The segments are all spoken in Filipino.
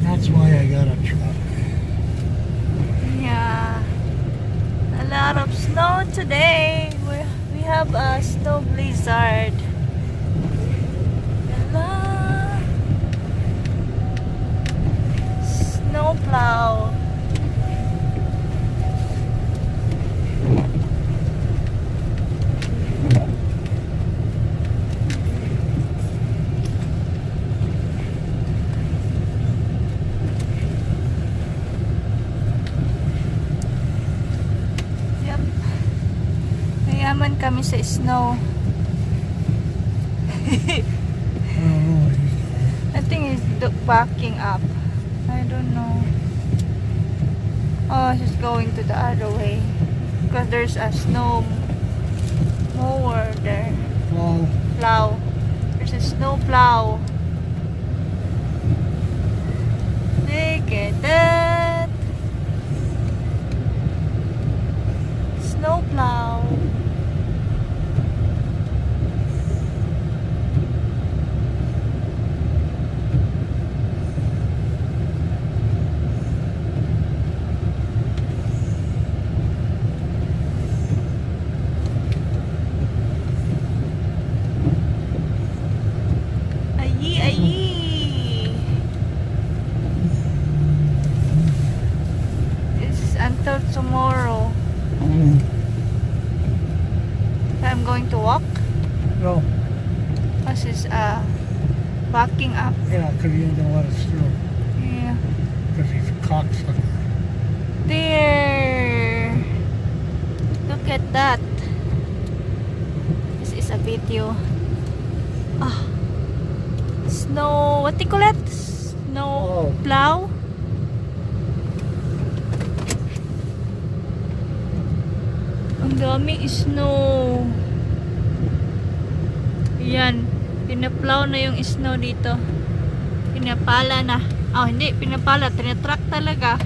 That's why I got a truck. Yeah. A lot of snow today. We have a snow blizzard. Hello. Snow plow. Yep. Mayaman kami sa snow. Oh, I think he's backing up. I don't know. Oh, he's going to the other way because there's a snow mower there. well, Plow. There's a snow plow. Look at that. Snow plow. Ayayay. It's until tomorrow. I'm going to walk. no, This is backing up. yeah, because you don't let us through. Yeah. Because he's a cocksucker. There. Look at that. This is a video. Ah. Snow, what do you call it? Snow plow? Ang daming snow. Yan. Pinaplow na yung snow dito. Pinapala na. Oh, hindi. Pinapala. Tinatrack talaga.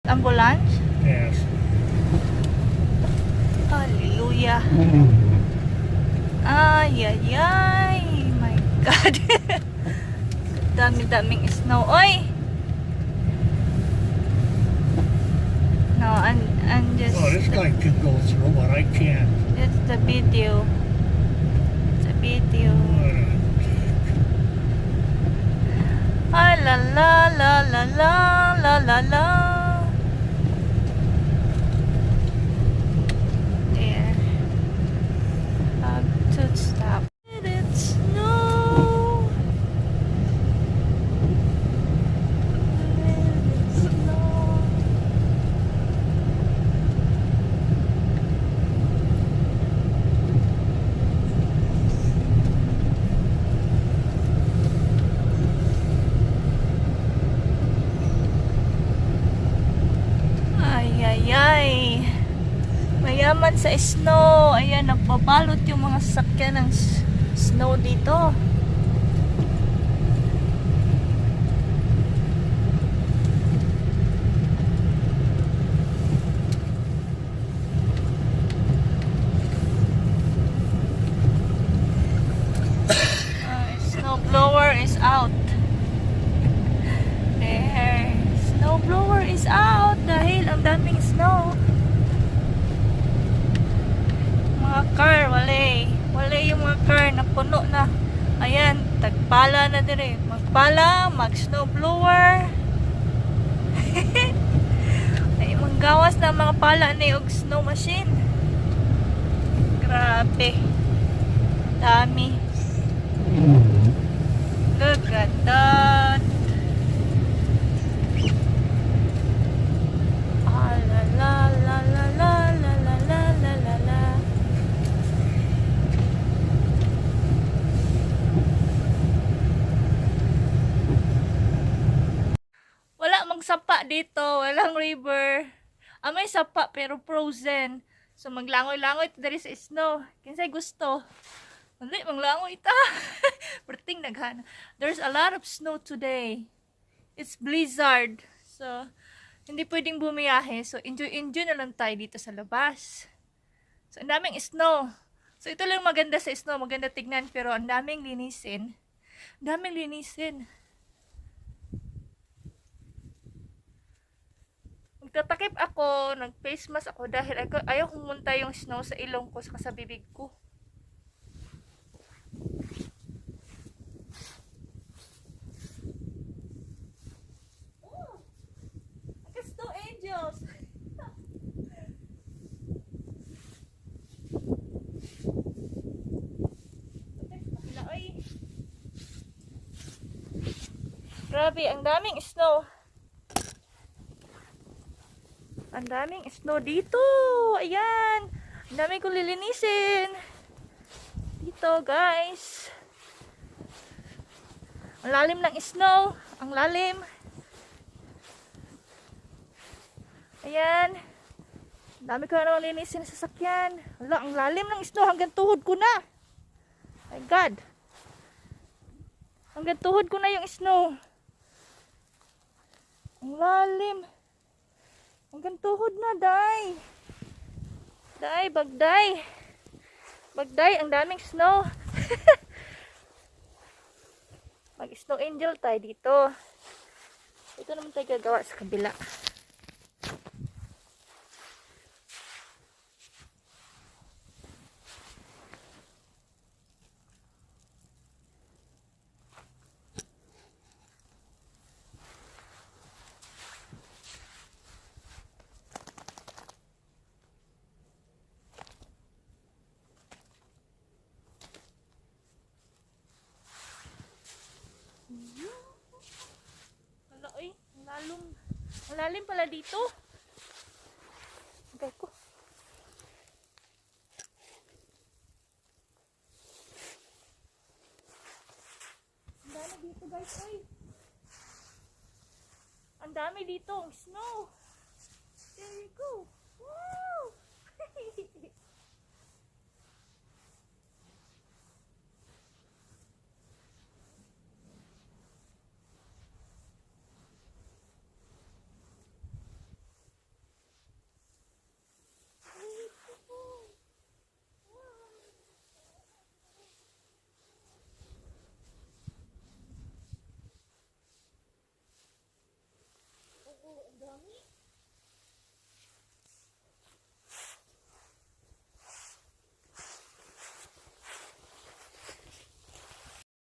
Ambulance? Yes. Hallelujah. Ayayay. My God. Dami-daming snow. Oy! No, I'm just... Oh, this guy can go through, but I can't. It's the video. It's a video. What a Ah, la la la la la la la la. There. Have to stop. Let it snow. Let it snow. Ayayay. Mayaman sa snow. Ayan, nagbabalot yung mga sasakyan ng snow dito. Snow blower is out. There. Snow blower is out dahil ang daming snow. lugar na puno na. Ayan, tagpala na dire. Magpala, mag-snow blower. Ay, manggawas na mga pala ni og snow machine. Grabe. Dami. Look at that. Ah, la la la la la la la la la la la. Wala magsapa dito, walang river. May sapa pero frozen. So maglangoy-langoy diri sa snow. Kinsay gusto? Hindi, manglangoy ta. Perting naghana. There's a lot of snow today. It's blizzard. So, hindi pwedeng bumiyahe. So, enjoy na lang tayo dito sa labas. So, ang daming snow. So, ito lang maganda sa snow. Maganda tignan. Pero, ang daming linisin. Ang daming linisin. Magtatakip ako. Nag-face mask ako dahil ayaw humunta yung snow sa ilong ko sa bibig ko. Angels. Grabe, ang daming snow. Ang daming snow dito. Ayan. Ang daming kong lilinisin. Dito, guys. Ang lalim ng snow. Ang lalim. Ayan. Dami ko na naman linisin sa sasakyan. Wala, ang lalim ng snow. Hanggang tuhod ko na. My God. Hanggang tuhod ko na yung snow. Ang lalim. Hanggang tuhod na, day. Day, bagday. Bagday, ang daming snow. Mag-snow angel tayo dito. Ito naman tayo gagawa sa kabila. Wala, oy, ang lalim pala dito. Okay ko. Ang dami dito, guys, oy. Ang dami dito, ang snow. There you go.